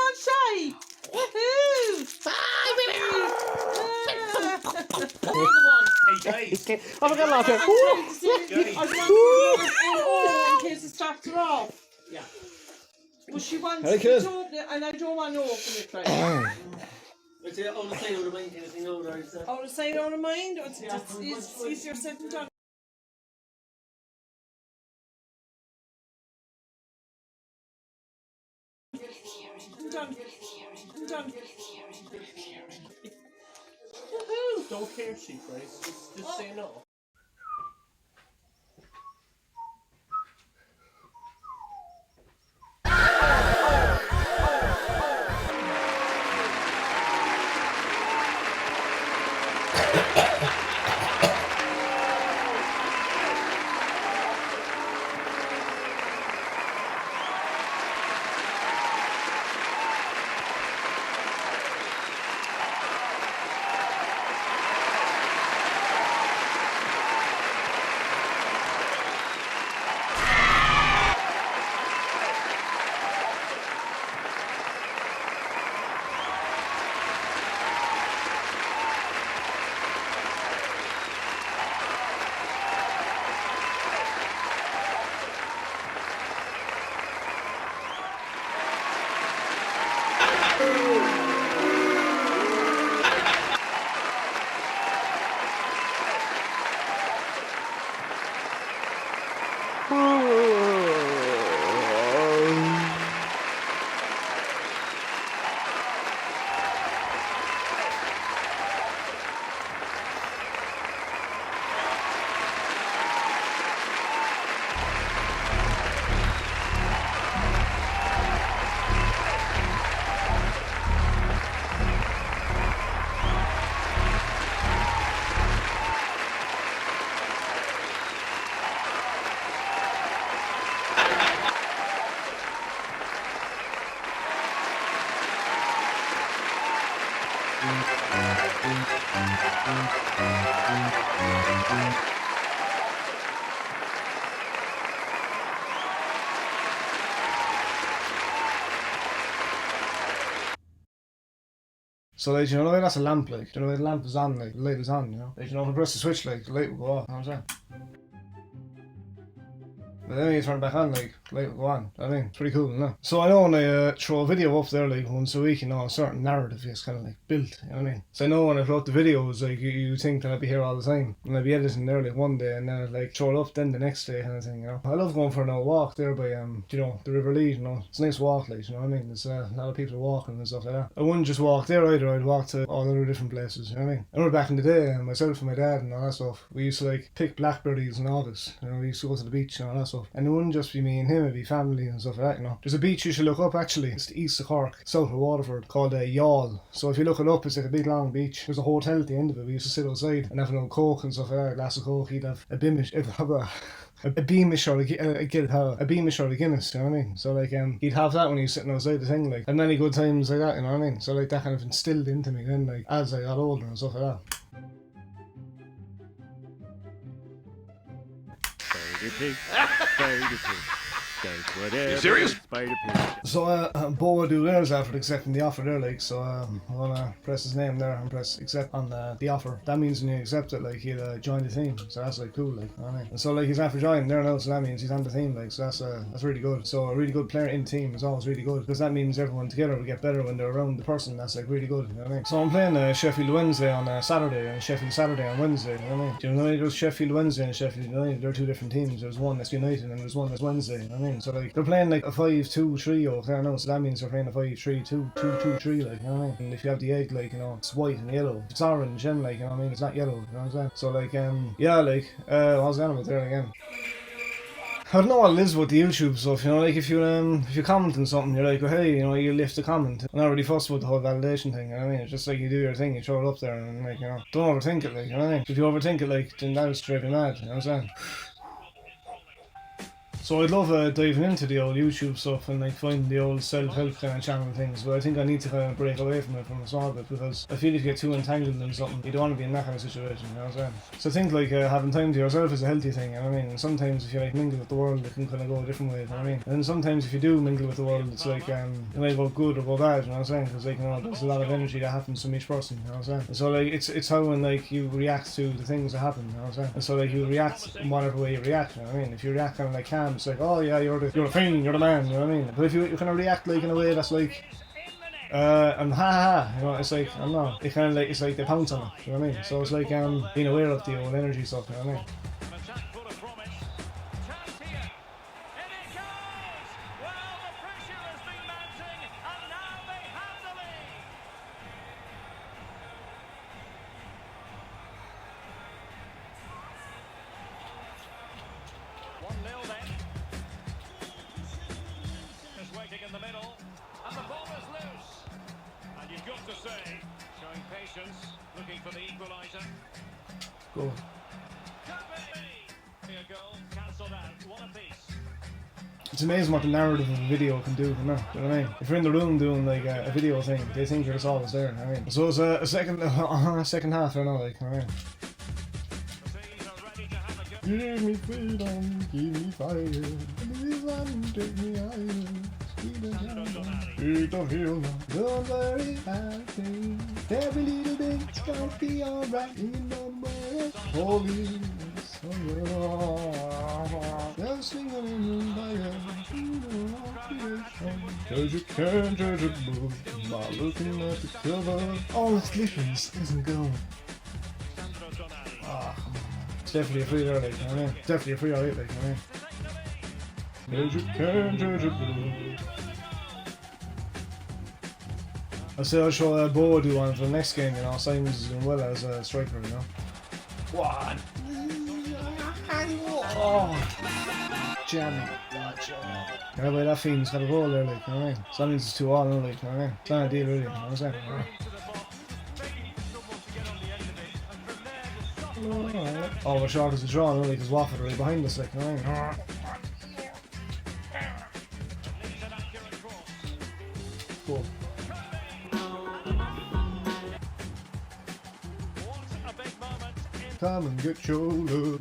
on shy. Woohoo! Hey guys. Oh my God, laugh here. I want to in case it starts her off. Yeah. Well, she wants Very to good. open it, and I don't want to open it. Right? I say all the same, would mind anything out there. Out of sight, out of mind. It's easier said than done. Done. Woohoo! Don't care, she Christ. Just say no. So, like, you know, like, that's a lamp, like, you know, the lamp is on, like, the light is on, you know. Like, you know, if I press the switch, like, the light will go off, you know what I'm saying? But then when you turn it back on, like, the light will go on. I mean, it's pretty cool, you know. So I know when I throw a video up there, like, once a week, you know, a certain narrative is kind of, like, built, you know what I mean? So I know when I throw up the videos, like, you think that I'd be here all the time. And I'd be editing there, like, one day, and then I'd, like, throw it up then the next day kind of thing, you know. I love going for a walk there by, you know, the River Lee, you know. It's a nice walk, like, you know what I mean? There's a lot of people walking and stuff like that. I wouldn't just walk there either, I'd walk to all other different places, you know what I mean? I remember back in the day, myself and my dad and all that stuff, we used to, like, pick blackberries in August, you know, we used to go to the beach and all that stuff. And it wouldn't just be me and him, it'd be family and stuff like that, you know. There's a beach you should look up actually. It's east of Cork, south of Waterford, called Youghal. So if you look it up, it's like a big long beach. There's a hotel at the end of it. We used to sit outside and have an old Coke and stuff like that, a glass of Coke. He'd have a Beamish, a Beamish or a Beamish or a Guinness, you know what I mean? So like he'd have that when he was sitting outside the thing, like, and many good times like that, you know what I mean? So like that kind of instilled into me then, like, as I got older and stuff like that. Spider pig, spider pig. You serious? So Bo do theirs after accepting the offer there, like, so I'm gonna press his name there and press accept on the offer. That means when you accept it, like, he'll join the team, so that's like cool, like, you know what I mean? And so like he's after joining there now, so that means he's on the team, like, so that's really good. So a really good player in the team is always really good, because that means everyone together will get better when they're around the person. That's like really good, you know what I mean? So I'm playing Sheffield Wednesday on Saturday and Sheffield Saturday on Wednesday, you know what I mean? Do you know there's Sheffield Wednesday and Sheffield United? They're two different teams. There's one that's United and there's one that's Wednesday, you know what I mean? So like they're playing like a 5-2-3 over there now, so that means they're playing a 5-3-2-2-2-3, like, you know what I mean? And if you have the egg, like, you know, it's white and yellow. It's orange and, like, you know what I mean? It's not yellow, you know what I'm saying? So like yeah, like what was that about there again? I don't know what it is about the YouTube stuff, you know, like if you comment on something, you're like, oh, hey, you know, you lift a comment. I'm not really fussed about the whole validation thing, you know what I mean? It's just like you do your thing, you throw it up there and, like, you know, don't overthink it, like, you know what I mean? If you overthink it, like, then that'll straight be mad, you know what I'm saying? So I'd love diving into the old YouTube stuff and like finding the old self-help kind of channel things, but I think I need to kind of break away from it from a small bit, because I feel if you get too entangled in something, you don't want to be in that kind of situation, you know what I'm saying? So I think like having time to yourself is a healthy thing, you know what I mean? And sometimes if you like mingle with the world, it can kind of go a different way, you know what I mean? And sometimes if you do mingle with the world, it's like it may go good or go bad, you know what I'm saying? Because like, you know, there's a lot of energy that happens from each person, you know what I'm saying? And so like it's how when like you react to the things that happen, you know what I'm saying? And so like you react in whatever way you react, you know what I mean? If you react kind of like calm, it's like, oh yeah, you're the thing, you're the man, you know what I mean? But if you kind of react like in a way that's like and ha ha, you know, it's like, I don't know, it kind of like, it's like they pounce on it, you know what I mean? So it's like being aware of the old energy stuff, you know what I mean? In the middle, and the ball is loose. And you've got to say, showing patience, looking for the equaliser. Go. Here a goal, cancelled out, one apiece. It's amazing what the narrative of a video can do, you know what I mean? If you're in the room doing like a video thing, they think you're just always there, you know what I mean? So it's a second half, I don't know, like, you know what I mean? Give me freedom, give me fire, please take me higher. Don't feel no. Don't worry about things. Every little bit's gonna be alright. You know where it's holy. Just singing in the fire. Cause you can't judge a book by looking at the cover. All its glitters isn't gold. Ah, come on. It's definitely a free there, like, you know what I mean? It's definitely a free alright, like, you know what I mean? Cause you can't judge a book. I'll say I'll show Bo do one for the next game, you know. Simon's is doing well as a striker, you know. One. Oh, jam. Yeah, but that fiend's got a goal there, like, you know what I mean? Simon's is 2-all, no, like, you know what I mean? It's not a deal, really, you know what I'm saying? Oh, we're short as a draw, no, like, because Watford are right behind us, like, you know what I mean? Cool. Come and get your love.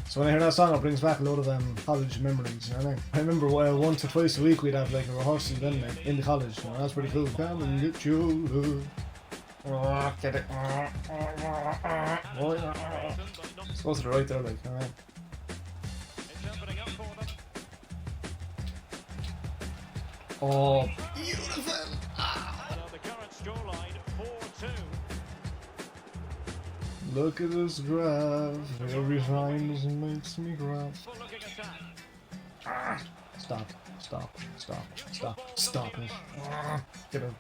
So when I hear that song, it brings back a load of college memories, you know what I mean? I remember once or twice a week we'd have like a rehearsal then, like, in the college, you know, that's pretty cool. Come and get your love. Oh, get it. It's close to the right there, like, you know what I mean? Oh, beautiful! The current scoreline 4-2. Look at this graph. Every time this makes me graph. Stop. Stop it. Get out.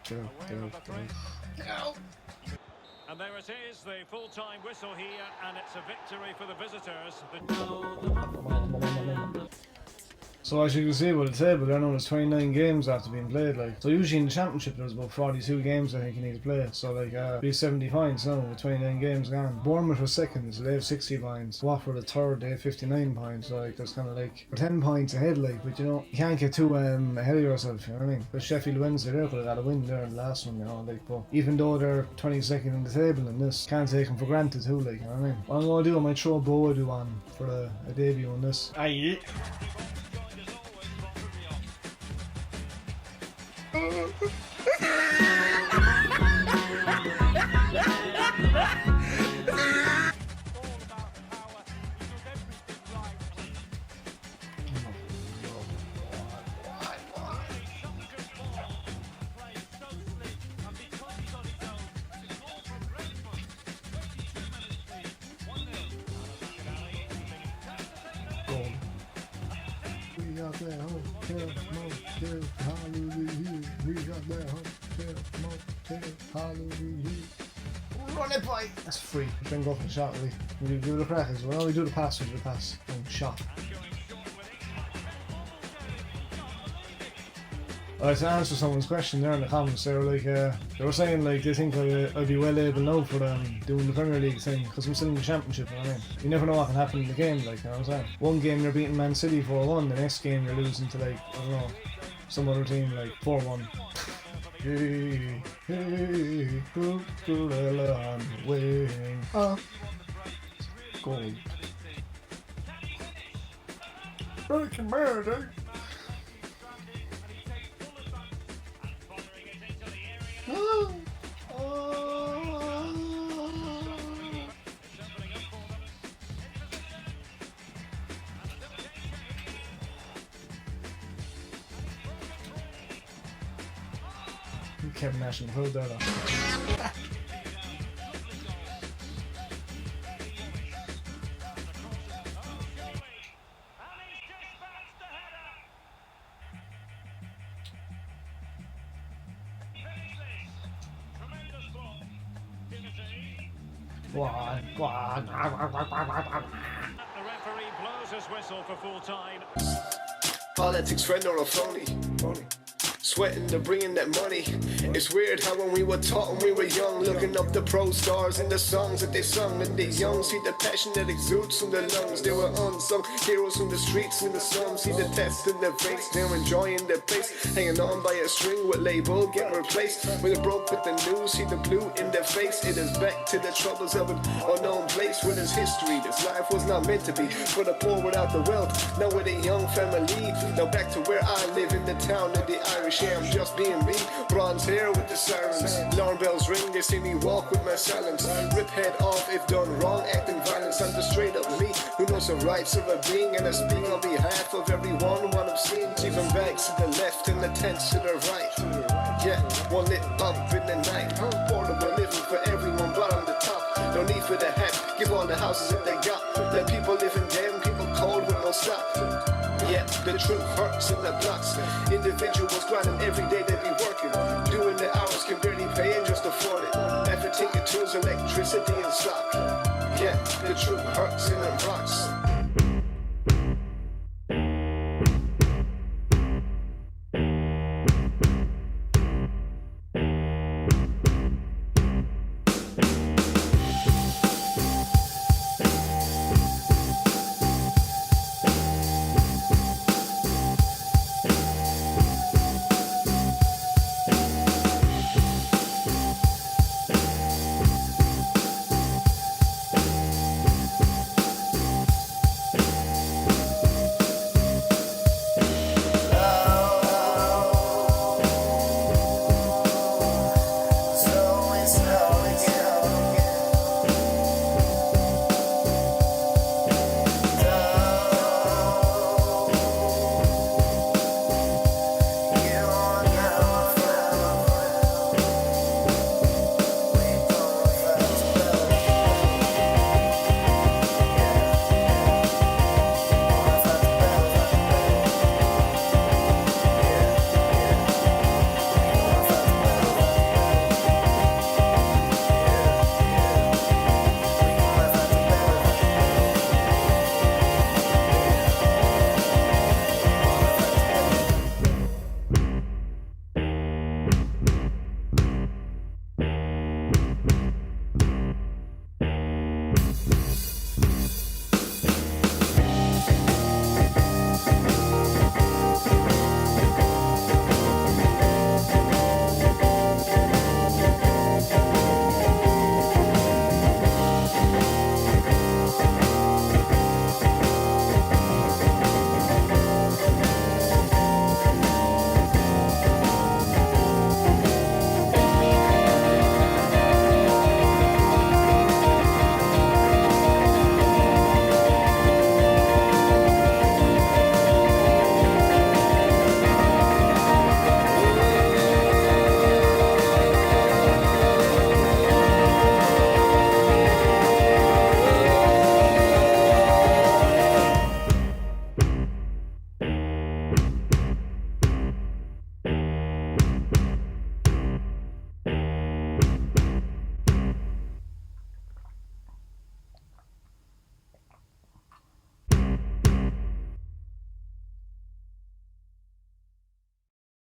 And there it is, the full-time whistle here, and it's a victory for the visitors. So as you can see by the table, there now there's 29 games after being played, like. So usually in the championship there's about 42 games I think you need to play. So like be 70 points now with 29 games gone. Bournemouth are second, so they have 60 points. Watford are third, they have 59 points. So like that's kind of like, we're 10 points ahead, like, but you know, you can't get too ahead of yourself, you know what I mean? But Sheffield Wednesday, they could have got a win there in the last one, you know, like, but even though they're 22nd in the table in this, can't take them for granted too, like, you know what I mean? What I'm going to do, I might throw Boadu on for a debut on this. Aye. We got that hotel, motel, hallelujah. We got that hotel, motel, hallelujah. Run it, boy! That's free. We can go for the shot, really. We do the crack as well. We do the pass, we do the pass. And shot. To answer someone's question there in the comments, they were like, they were saying like they think I'd be well able now for doing the Premier League thing because I'm still in the Championship. You know what I mean? You never know what can happen in the game. Like, you know what I'm saying? One game you're beating Man City 4-1, the next game you're losing to like, I don't know, some other team like 4-1. Hey, hey, put the on the wing up, gold. Breaking murder. Kevin Nash in the hood there though. Go on. The referee blows his whistle for full time. Politics, friend or a phony. Sweating to bringing that money. It's weird how when we were taught when we were young, looking up the pro stars and the songs that they sung, and the young see the passion that exudes from their lungs. They were unsung heroes from the streets and the slums. See the test in their face, they're enjoying their place, hanging on by a string with label, get replaced. When it broke with the news, see the blue in their face. It is back to the troubles of an unknown place where there's history. This life was not meant to be for the poor without the wealth. Now with a young family, now back to where I live in the town of the Irish. Yeah, I'm just being me. Bronze hair with the sirens. Alarm bells ring, they see me walk with my silence. Rip head off if done wrong, acting violence. I'm the straight up me who knows the rights of a being, and I speak on behalf of everyone. What I'm seeing, even bags to the left and the tents to the right. Yeah, one lit up in the night. Portable living for everyone, but I'm the top. No need for the hat, give all the houses that they got. Let people live in them, people cold with no stop. Yeah, the truth hurts in the blocks. Individuals grinding every day, they be working. Doing the hours can barely pay and just afford it. After taking tools, electricity and stock. Yeah, the truth hurts in the rocks.